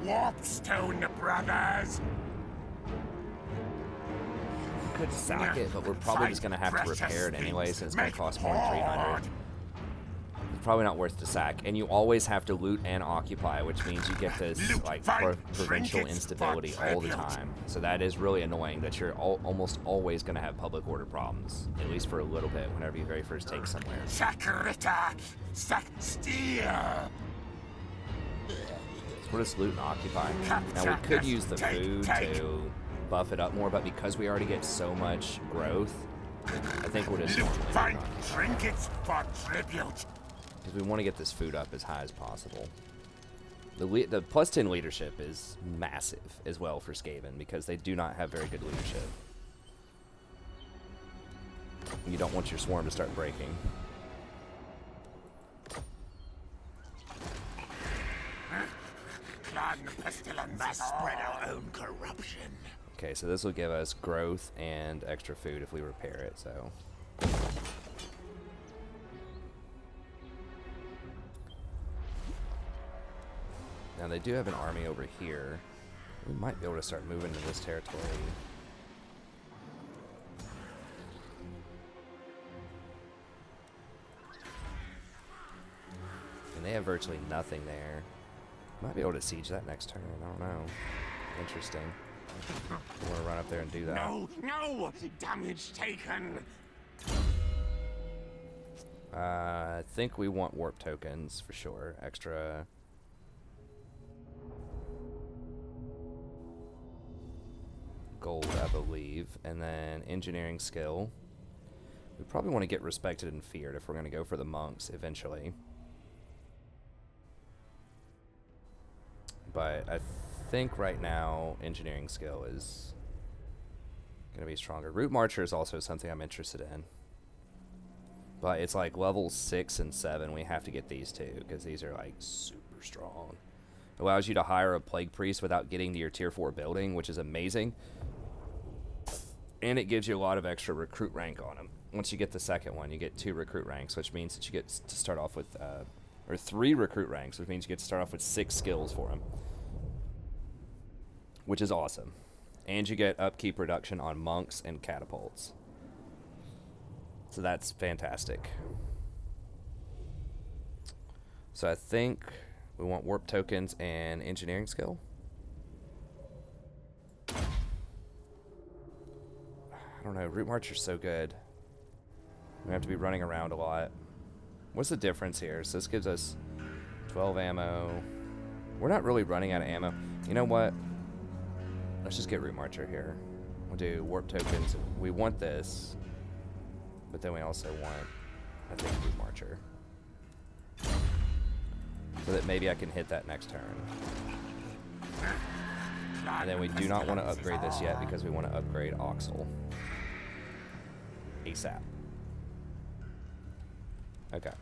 warpstone, brothers! We could sack it, but we're probably just going to have to repair it anyway, since it's going to cost more than 300. It's probably not worth the sack. And you always have to loot and occupy, which means you get this like provincial instability all the time. So that is really annoying that you're almost always going to have public order problems, at least for a little bit whenever you very first take somewhere. Sacrita! Sack steer! So we'll just loot and occupy. Now we could use the food to buff it up more, but because we already get so much growth, I think we'll just find trinkets for tribute. Because we want to get this food up as high as possible. The plus 10 leadership is massive as well for Skaven because they do not have very good leadership. You don't want your swarm to start breaking. Must spread our own corruption. Okay, so this will give us growth and extra food if we repair it, so. Now they do have an army over here. We might be able to start moving to this territory. And they have virtually nothing there. Might be able to siege that next turn, I don't know. Interesting. I want to run up there and do that. No! Damage taken! I think we want warp tokens for sure. Extra. Gold, I believe. And then engineering skill. We probably want to get respected and feared if we're going to go for the monks eventually. But I think right now engineering skill is going to be stronger. Root Marcher is also something I'm interested in. But it's like level 6 and 7. We have to get these two because these are like super strong. It allows you to hire a Plague Priest without getting to your tier 4 building, which is amazing. And it gives you a lot of extra recruit rank on them. Once you get the second one, you get 2 recruit ranks, which means that you get to start off with, or 3 recruit ranks, which means you get to start off with 6 skills for them. Which is awesome. And you get upkeep reduction on monks and catapults. So that's fantastic. So I think we want warp tokens and engineering skill. I don't know, Root Marcher's so good. We have to be running around a lot. What's the difference here? So this gives us 12 ammo. We're not really running out of ammo. You know what? Let's just get Root Marcher here. We'll do warp tokens. We want this. But then we also want, I think, Root Marcher. So that maybe I can hit that next turn. And then we do not want to upgrade this yet because we want to upgrade Oxel. ASAP. Okay.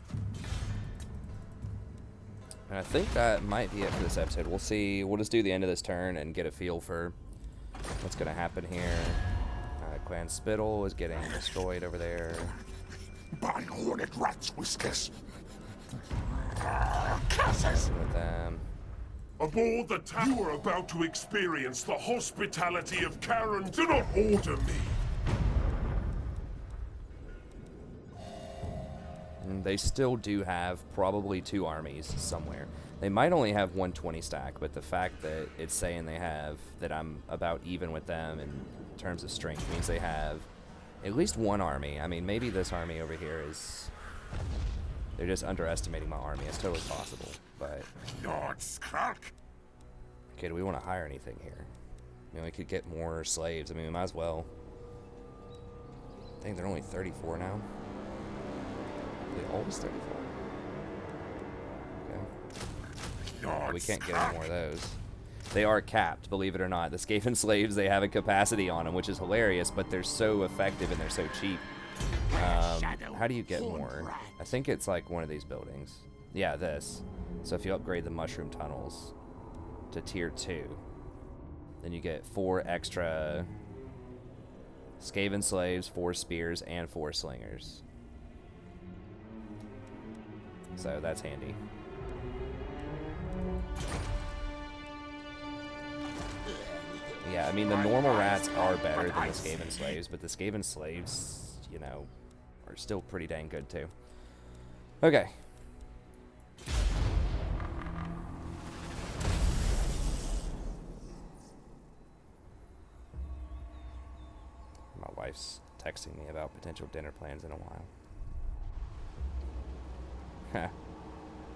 And I think that might be it for this episode. We'll see. We'll just do the end of this turn and get a feel for what's going to happen here. Clan Spittle is getting destroyed over there. By horned rats, Whiskers. Curses! With them. Aboard the tower, you are about to experience the hospitality of Karen. Do not order me. And they still do have probably 2 armies somewhere. They might only have 120 stack, but the fact that it's saying they have, that I'm about even with them in terms of strength, means they have at least 1 army. I mean, maybe this army over here is... They're just underestimating my army. It's totally possible, but... Lord Skrolk! Okay, do we want to hire anything here? I mean, we could get more slaves. I mean, we might as well. I think they're only 34 now. Are they always 34? Okay. Lord We can't get any more of those. They are capped, believe it or not. The Skaven slaves, they have a capacity on them, which is hilarious, but they're so effective and they're so cheap. How do you get more? I think it's like one of these buildings. Yeah, this. So if you upgrade the mushroom tunnels to tier 2, then you get 4 extra Skaven slaves, 4 spears, and 4 slingers. So that's handy. Yeah, I mean, the normal rats are better than the Skaven slaves, but the Skaven slaves, you know, are still pretty dang good, too. Okay. My wife's texting me about potential dinner plans in a while.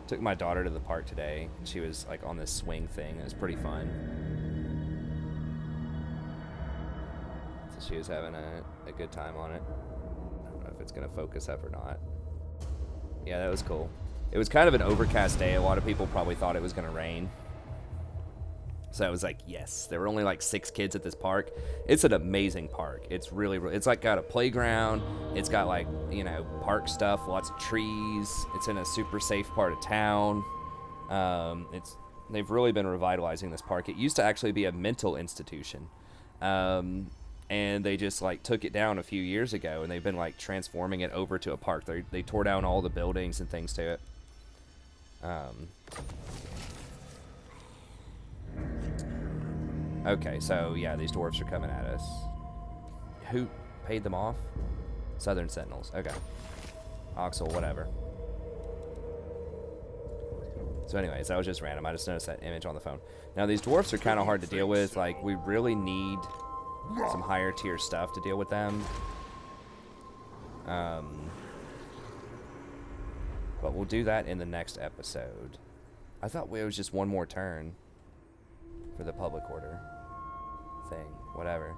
Took my daughter to the park today. She was, like, on this swing thing. It was pretty fun. She was having a good time on it. I don't know if it's going to focus up or not. Yeah, that was cool. It was kind of an overcast day. A lot of people probably thought it was going to rain. So I was like, yes. There were only like 6 kids at this park. It's an amazing park. It's really, it's like got a playground. It's got like, you know, park stuff, lots of trees. It's in a super safe part of town. They've really been revitalizing this park. It used to actually be a mental institution. And they just like took it down a few years ago, and they've been like transforming it over to a park. They tore down all the buildings and things to it. Okay, so yeah, these dwarves are coming at us. Who paid them off? Southern Sentinels. Okay. Oxel, whatever. So anyways, that was just random. I just noticed that image on the phone. Now, these dwarfs are kind of hard to deal with. Like, we really need some higher tier stuff to deal with them. But we'll do that in the next episode. I thought it was just one more turn for the public order thing. Whatever.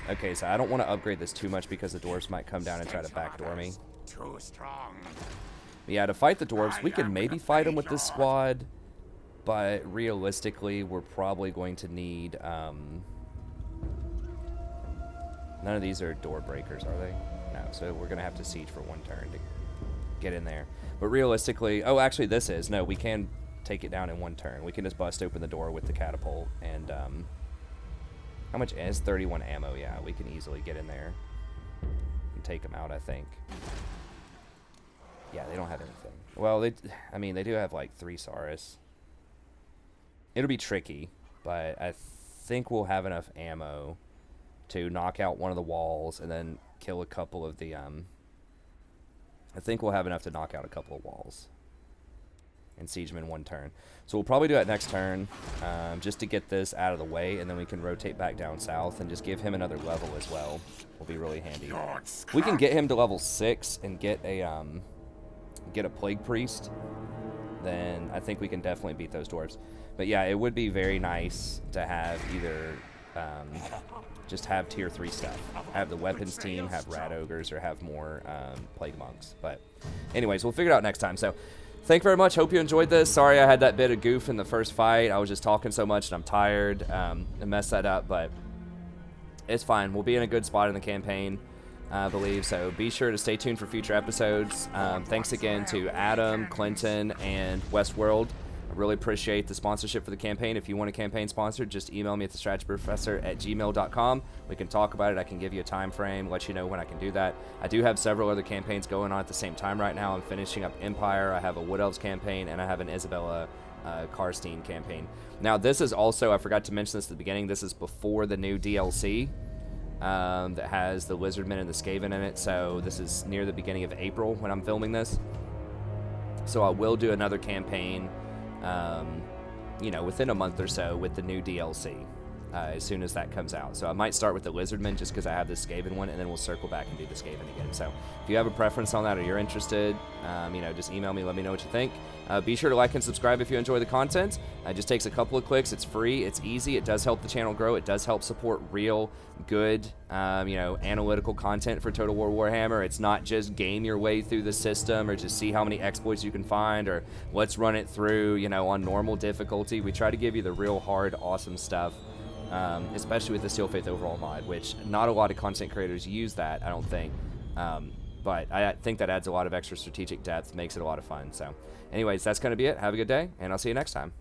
Okay, so I don't want to upgrade this too much because the dwarves might come down and try to backdoor me. Too strong. Yeah, to fight the dwarves, we can maybe fight them with this squad, but realistically, we're probably going to need, none of these are door breakers, are they? No, so we're going to have to siege for one turn to get in there. But realistically, oh, actually this is, no, we can take it down in one turn. We can just bust open the door with the catapult, and, how much is 31 ammo? Yeah, we can easily get in there and take them out, I think. Yeah, they don't have anything. Well, I mean, they do have like 3 Saurus. It'll be tricky, but I think we'll have enough ammo to knock out one of the walls and then kill a couple of the, I think we'll have enough to knock out a couple of walls and siege them in one turn. So we'll probably do that next turn, just to get this out of the way, and then we can rotate back down south and just give him another level as well. Will be really handy. We can get him to level 6 and get a plague priest, then I think we can definitely beat those dwarves. But yeah, it would be very nice to have either just have tier 3 stuff, have the weapons team, have rat ogres, or have more plague monks. But anyways, we'll figure it out next time. So thank you very much. Hope you enjoyed this. Sorry I had that bit of goof in the first fight. I was just talking so much and I'm tired. I messed that up, but it's fine. We'll be in a good spot in the campaign, I believe. So be sure to stay tuned for future episodes. Thanks again to Adam, Clinton, and Westworld. I really appreciate the sponsorship for the campaign. If you want a campaign sponsored, just email me at thestrategyprofessor@gmail.com. We can talk about it. I can give you a time frame, let you know when I can do that. I do have several other campaigns going on at the same time right now. I'm finishing up Empire. I have a Wood Elves campaign, and I have an Isabella Karstein campaign. Now, this is also, I forgot to mention this at the beginning, this is before the new DLC. That has the Lizardmen and the Skaven in it, so this is near the beginning of April when I'm filming this. So I will do another campaign, you know, within a month or so with the new DLC, as soon as that comes out. So I might start with the Lizardmen just because I have the Skaven one, and then we'll circle back and do the Skaven again. So if you have a preference on that or you're interested, you know, just email me, let me know what you think. Be sure to like and subscribe if you enjoy the content. It just takes a couple of clicks. It's free. It's easy. It does help the channel grow. It does help support real, good, you know, analytical content for Total War Warhammer. It's not just game your way through the system or just see how many exploits you can find or let's run it through, you know, on normal difficulty. We try to give you the real hard, awesome stuff, especially with the Steel Faith overall mod, which not a lot of content creators use that, I don't think. But I think that adds a lot of extra strategic depth, makes it a lot of fun. So anyways, that's going to be it. Have a good day, and I'll see you next time.